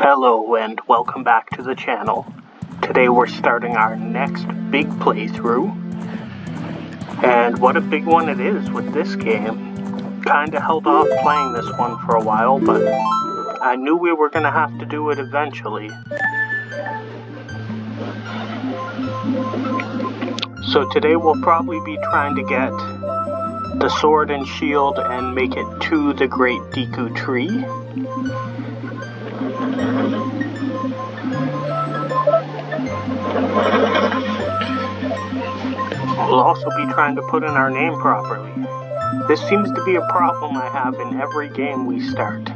Hello and welcome back to the channel. Today we're starting our next big playthrough. And what a big one it is with this game. Kinda held off playing this one for a while, but I knew we were gonna have to do it eventually. So today we'll probably be trying to get the sword and shield and make it to the Great Deku Tree. We'll also be trying to put in our name properly. This seems to be a problem I have in every game we start.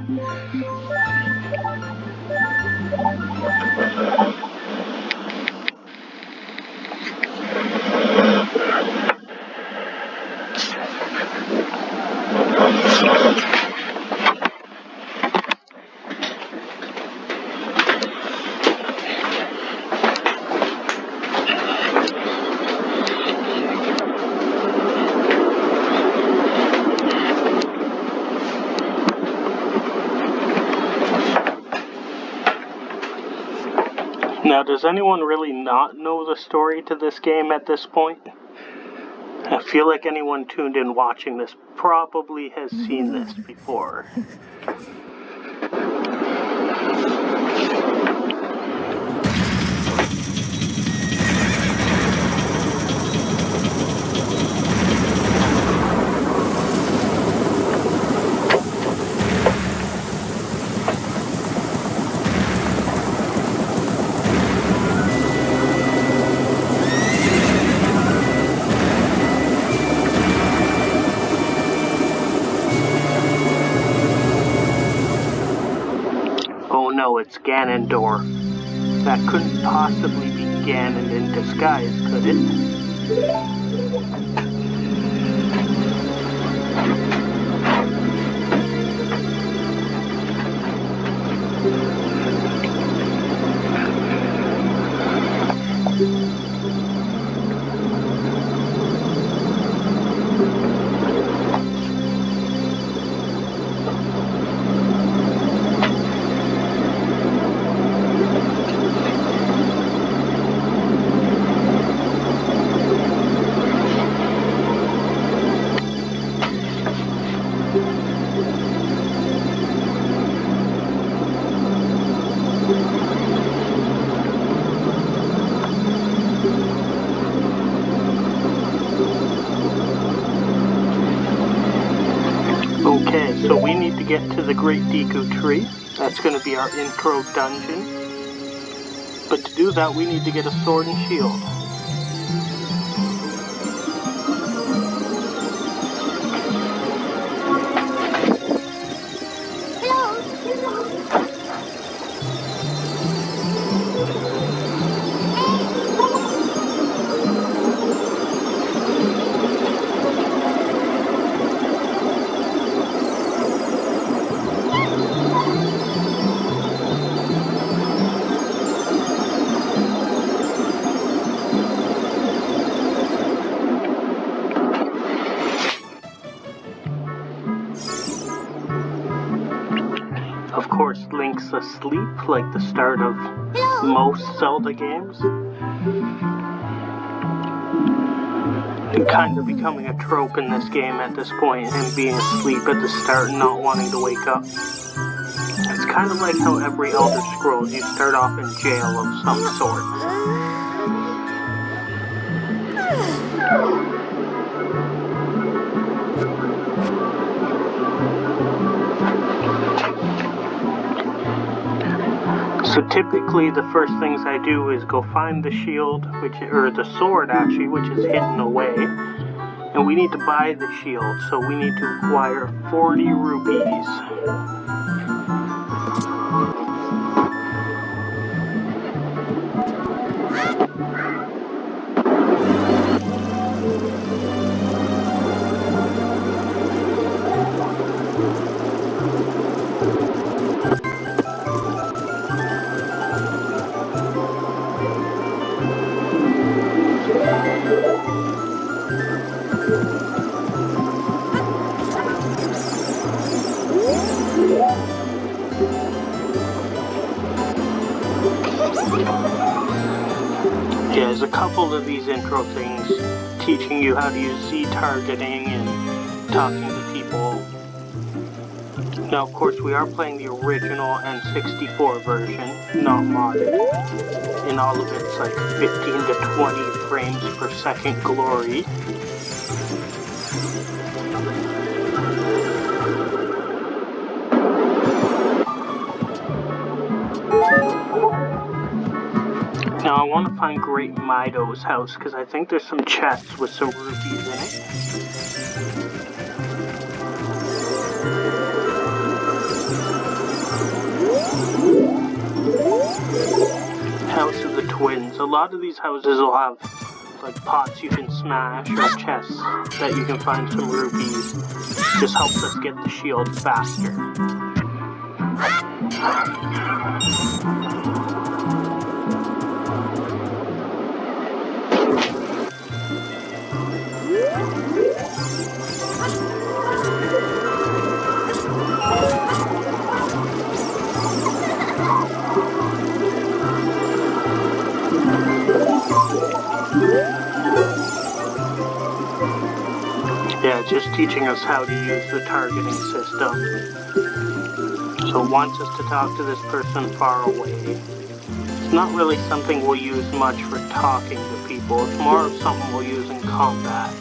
Now, does anyone really not know the story to this game at this point? I feel like anyone tuned in watching this probably has seen this before. Oh no, it's Ganondorf. That couldn't possibly be Ganon in disguise, could it? Okay, so we need to get to the Great Deku Tree. That's going to be our intro dungeon. But to do that, we need to get a sword and shield. Of course, Link's asleep, like the start of most Zelda games. And kind of becoming a trope in this game at this point, him being asleep at the start and not wanting to wake up. It's kind of like how every Elder Scrolls, you start off in jail of some sort. So typically the first things I do is go find the shield, or the sword actually, which is hidden away. And we need to buy the shield, so we need to acquire 40 rupees. There's a couple of these intro things teaching you how to use Z targeting and talking to people. Now, of course, we are playing the original N64 version, not modded. In all of its like 15 to 20 frames per second glory. Now I want to find Great Mido's house because I think there's some chests with some rupees in it. House of the Twins. A lot of these houses will have like pots you can smash or chests that you can find some rupees. Just helps us get the shield faster. Yeah, it's just teaching us how to use the targeting system. So it wants us to talk to this person far away. It's not really something we'll use much for talking to people. It's more of something we'll use in combat.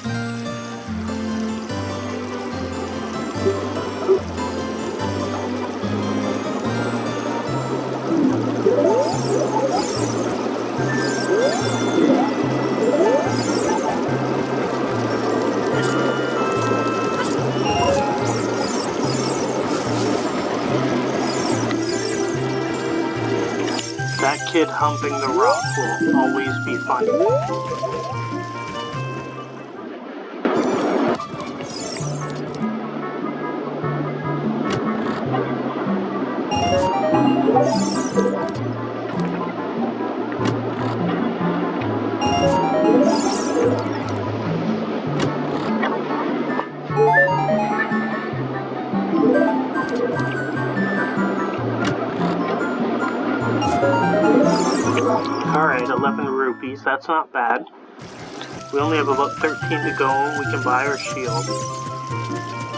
That kid humping the rock will always be funny. Alright, 11 rupees, that's not bad. We only have about 13 to go and we can buy our shield.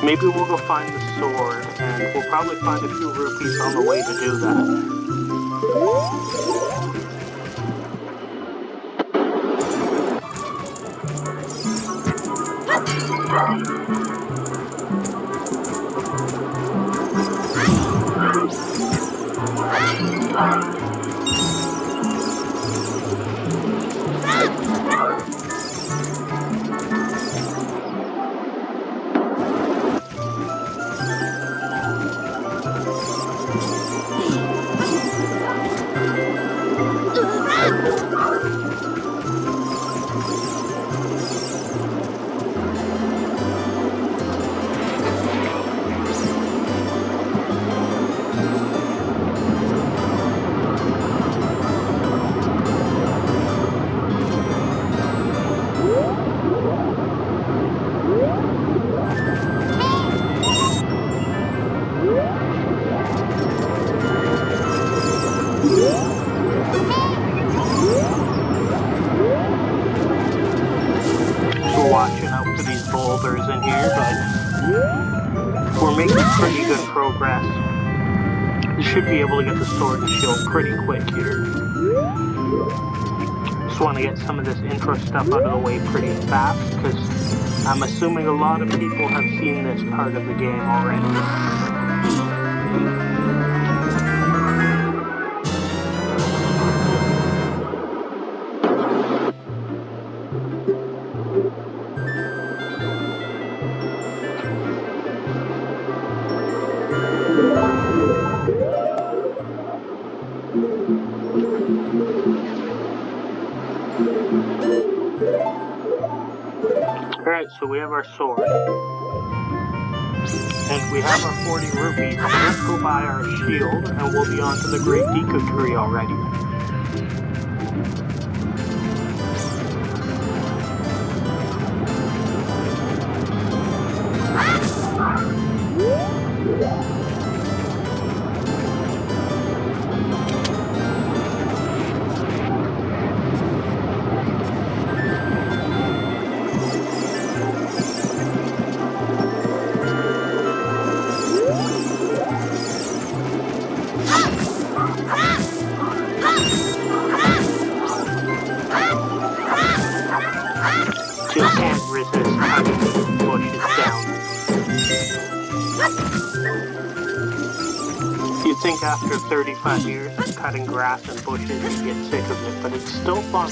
Maybe we'll go find the sword and we'll probably find a few rupees on the way to do that. Watching out for these boulders in here, but we're making pretty good progress. We should be able to get the sword and shield pretty quick here. Just want to get some of this intro stuff out of the way pretty fast, because I'm assuming a lot of people have seen this part of the game already. Alright, so we have our sword. And we have our 40 rupees. Let's go buy our shield and we'll be on to the Great Deku Tree already. You'd think after 35 years of cutting grass and bushes you'd get sick of it, but it's still fun.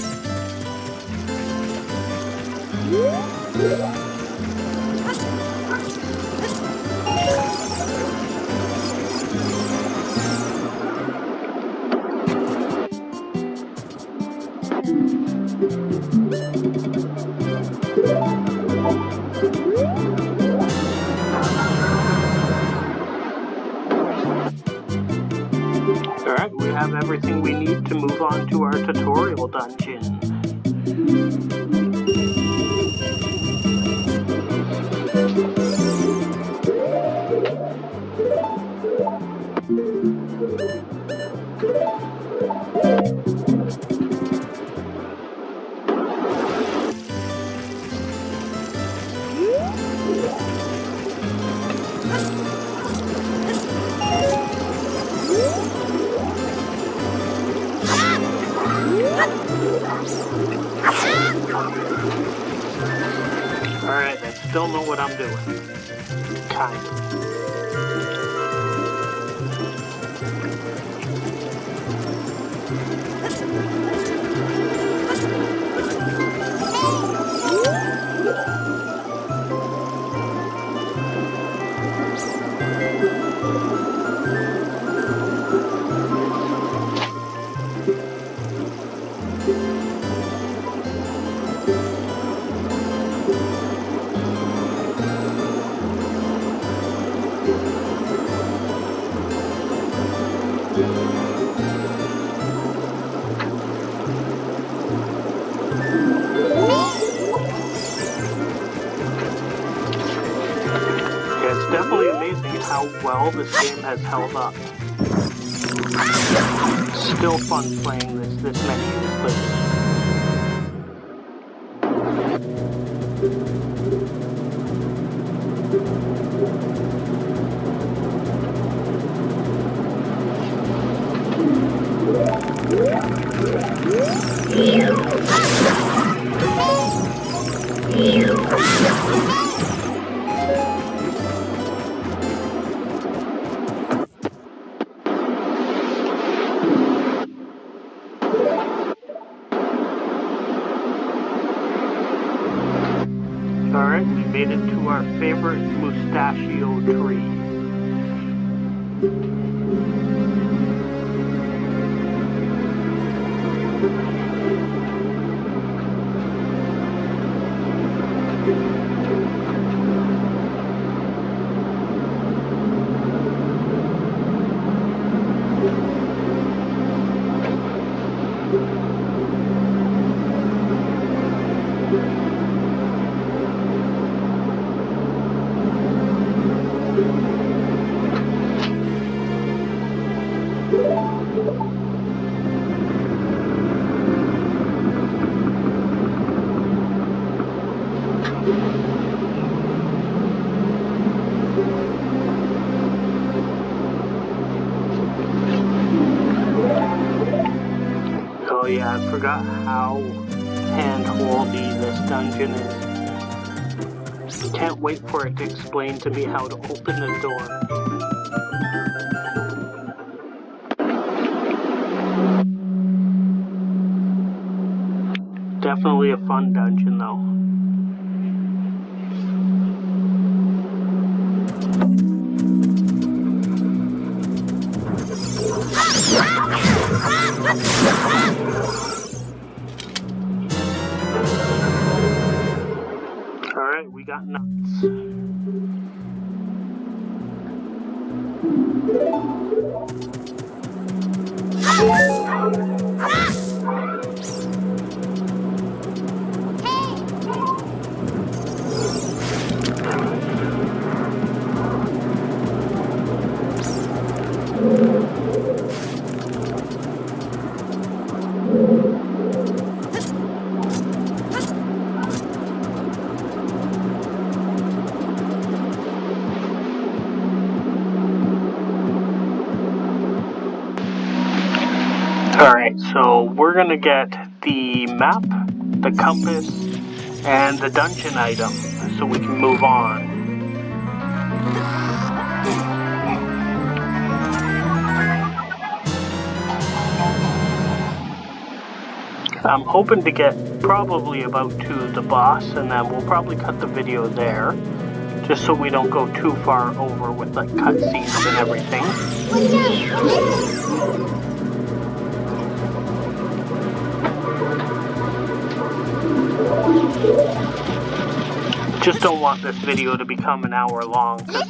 Alright, we have everything we need to move on to our tutorial dungeon. Alright, I still know what I'm doing. Kind of. It's definitely amazing how well this game has held up. Still fun playing this many years later. Alright, we made it to our favorite mustachio tree. Oh yeah, I forgot how hand-holdy this dungeon is. Can't wait for it to explain to me how to open the door. Definitely a fun dungeon though. Alright, we got nuts. Alright, so we're gonna get the map, the compass, and the dungeon item so we can move on. I'm hoping to get probably about to the boss, and then we'll probably cut the video there, just so we don't go too far over with like cutscenes and everything. Just don't want this video to become an hour long, because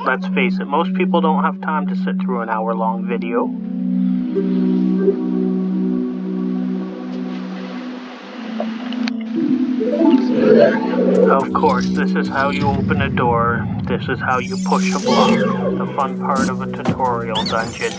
let's face it, most people don't have time to sit through an hour-long video. Of course, this is how you open a door, this is how you push a block, the fun part of a tutorial dungeon.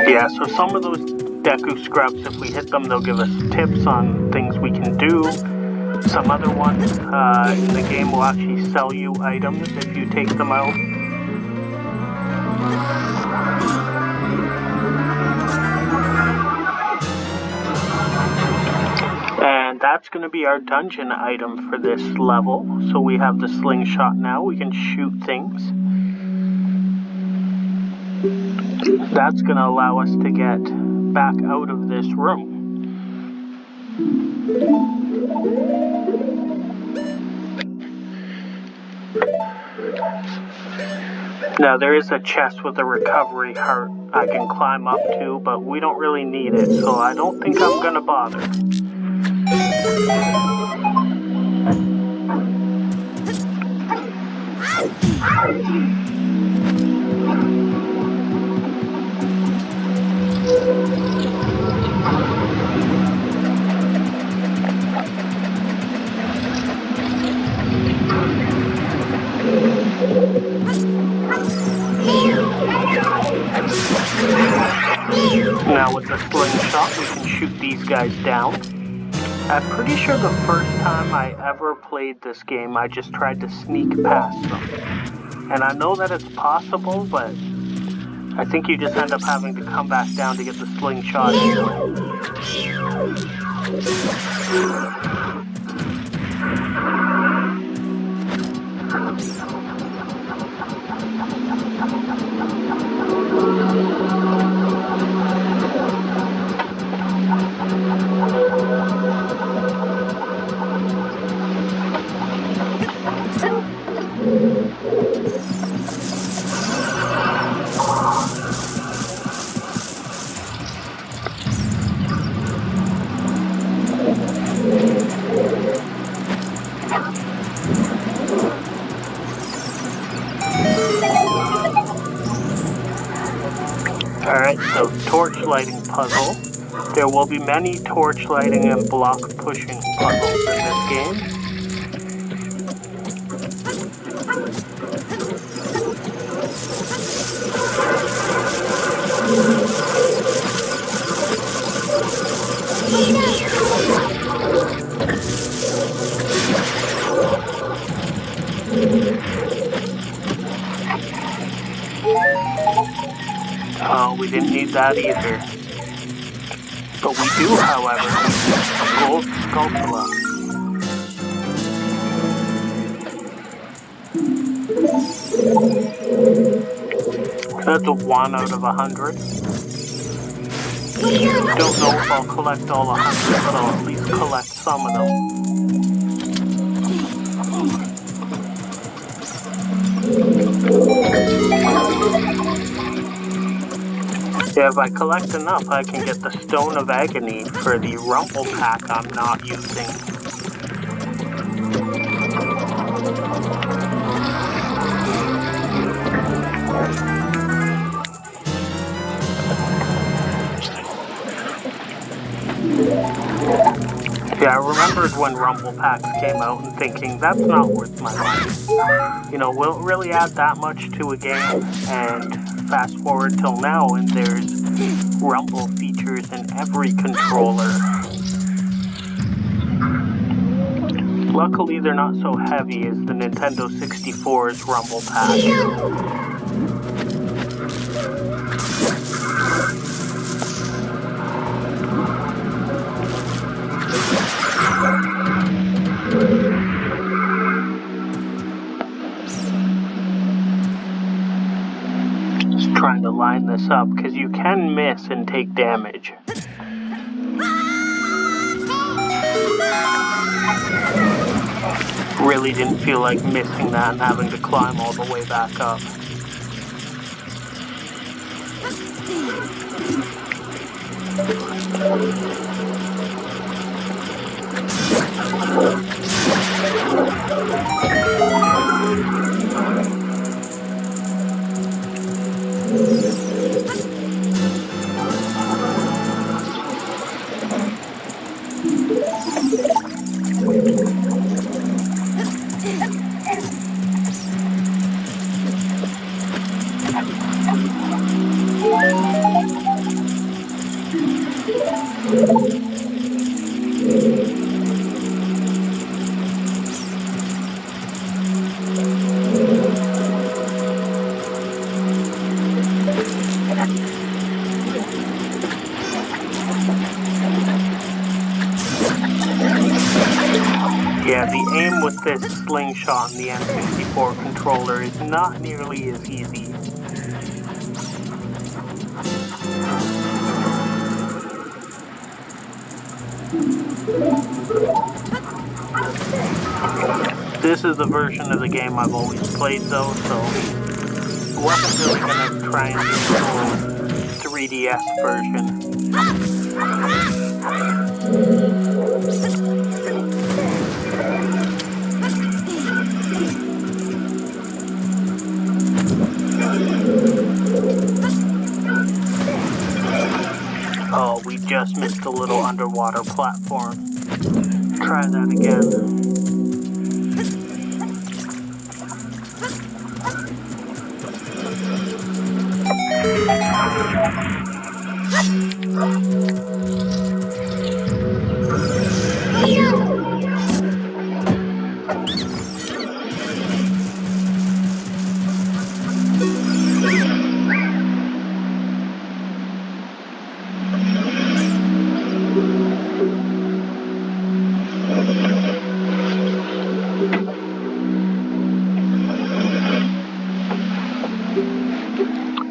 Yeah, so some of those Deku Scrubs, if we hit them, they'll give us tips on things we can do. Some other ones in the game will actually sell you items if you take them out. And that's going to be our dungeon item for this level. So we have the slingshot now, we can shoot things. That's going to allow us to get back out of this room. Now there is a chest with a recovery heart I can climb up to, but we don't really need it, so I don't think I'm going to bother. Now with the slingshot, we can shoot these guys down. I'm pretty sure the first time I ever played this game, I just tried to sneak past them. And I know that it's possible, but I think you just end up having to come back down to get the slingshot anyway. Alright, so torch lighting puzzle. There will be many torch lighting and block pushing puzzles in this game. Oh, we didn't need that either. But we do, however, a gold sculpula. That's a 1 out of 100. Don't know if I'll collect all 100, but I'll at least collect some of them. Yeah, if I collect enough, I can get the Stone of Agony for the Rumble Pack I'm not using. Yeah, I remembered when Rumble Packs came out and thinking, that's not worth my money. You know, will it really add that much to a game? And fast forward till now, and there's Rumble features in every controller. Luckily, they're not so heavy as the Nintendo 64's rumble pack. Just trying to line this up because you can miss and take damage. Really didn't feel like missing that and having to climb all the way back up. Yeah, the aim with this slingshot and the N64 controller is not nearly as easy. This is the version of the game I've always played though, so I wasn't really going to try and do the 3DS version. Oh, we just missed a little underwater platform. Try that again.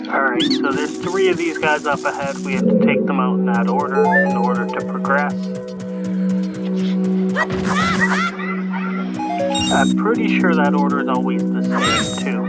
Alright, so there's 3 of these guys up ahead. We have to take them out in that order in order to progress. I'm pretty sure that order is always the same too.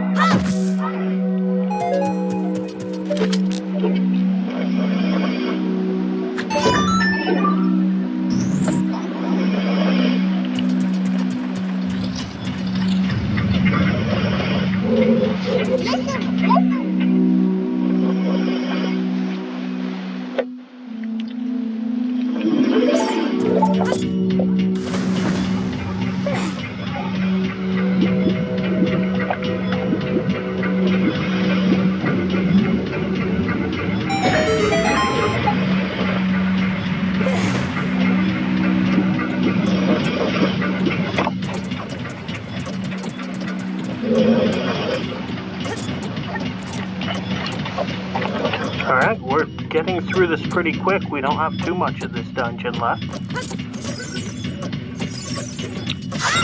Alright, we're getting through this pretty quick. We don't have too much of this dungeon left.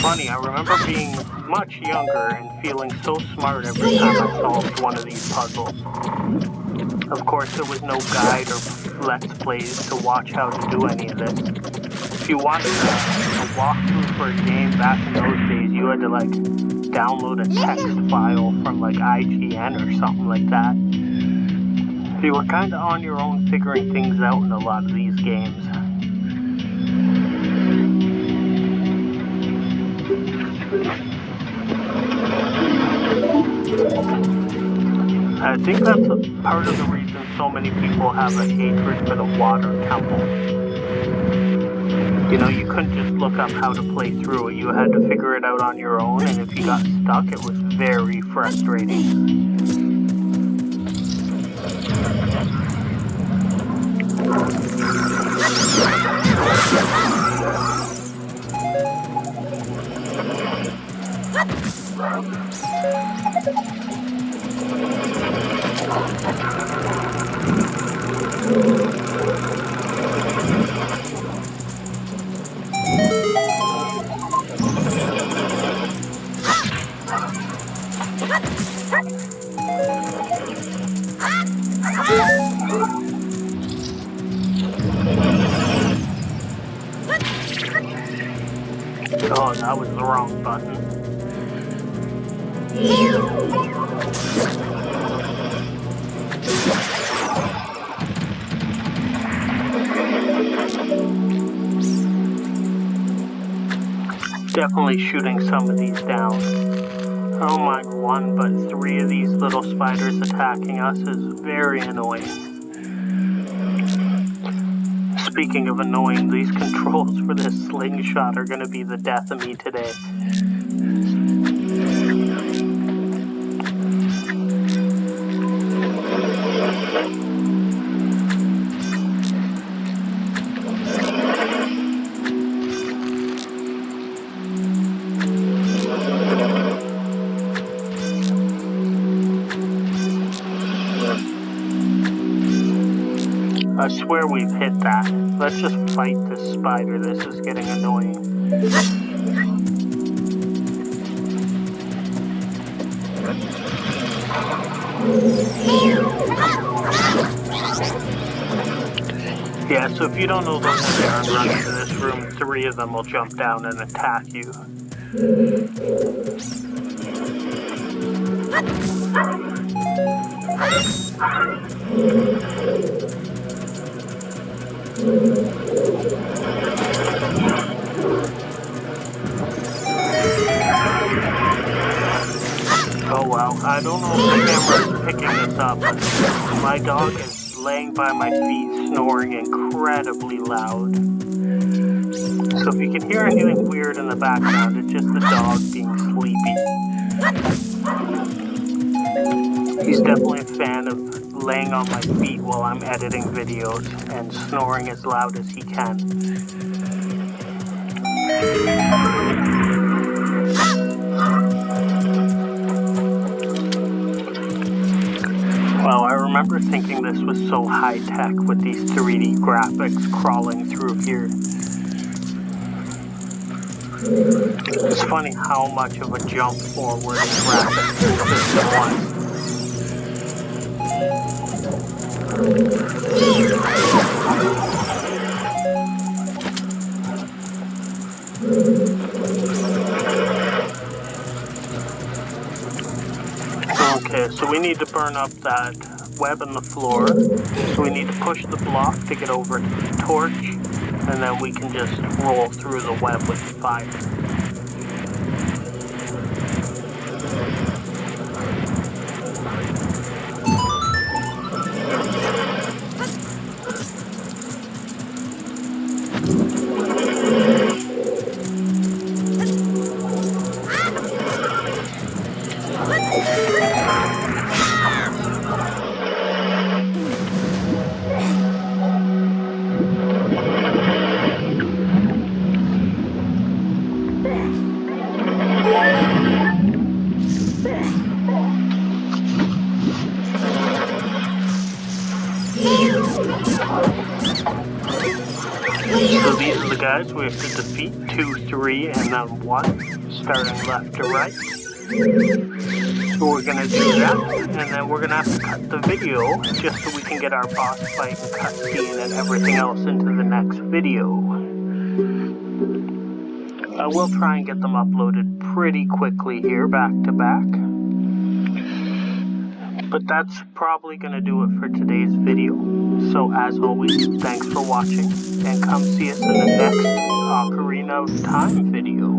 Funny, I remember being much younger and feeling so smart every time I solved one of these puzzles. Of course, there was no guide or Let's Plays to watch how to do any of this. If you wanted a walkthrough for a game back in those days, you had to like download a text file from like IGN or something like that. You were kind of on your own figuring things out in a lot of these games. I think that's a part of the reason so many people have a hatred for the water temple. You know, you couldn't just look up how to play through it. You had to figure it out on your own, and if you got stuck, it was very frustrating. Oh, that was the wrong button. Definitely shooting some of these down. I don't mind one, but 3 of these little spiders attacking us is very annoying. Speaking of annoying, these controls for this slingshot are going to be the death of me today. I swear we've hit that. Let's just fight this spider. This is getting annoying. Yeah, so if you don't know those there and run into this room, 3 of them will jump down and attack you. Oh wow, I don't know if the camera is picking this up, but my dog is laying by my feet snoring incredibly loud. So if you can hear anything weird in the background, it's just the dog being sleepy. He's definitely a fan of laying on my feet while I'm editing videos and snoring as loud as he can. Well, I remember thinking this was so high-tech with these 3D graphics crawling through here. It's funny how much of a jump forward in graphics this system was. Okay, so we need to burn up that web on the floor. So we need to push the block to get over to the torch, and then we can just roll through the web with the fire. So these are the guys we have to defeat, 2, 3, and then 1, starting left to right. So we're going to do that, and then we're going to have to cut the video just so we can get our boss fight and cutscene and everything else into the next video. I will try and get them uploaded pretty quickly here, back to back. But that's probably going to do it for today's video. So as always, thanks for watching, and come see us in the next Ocarina of Time video.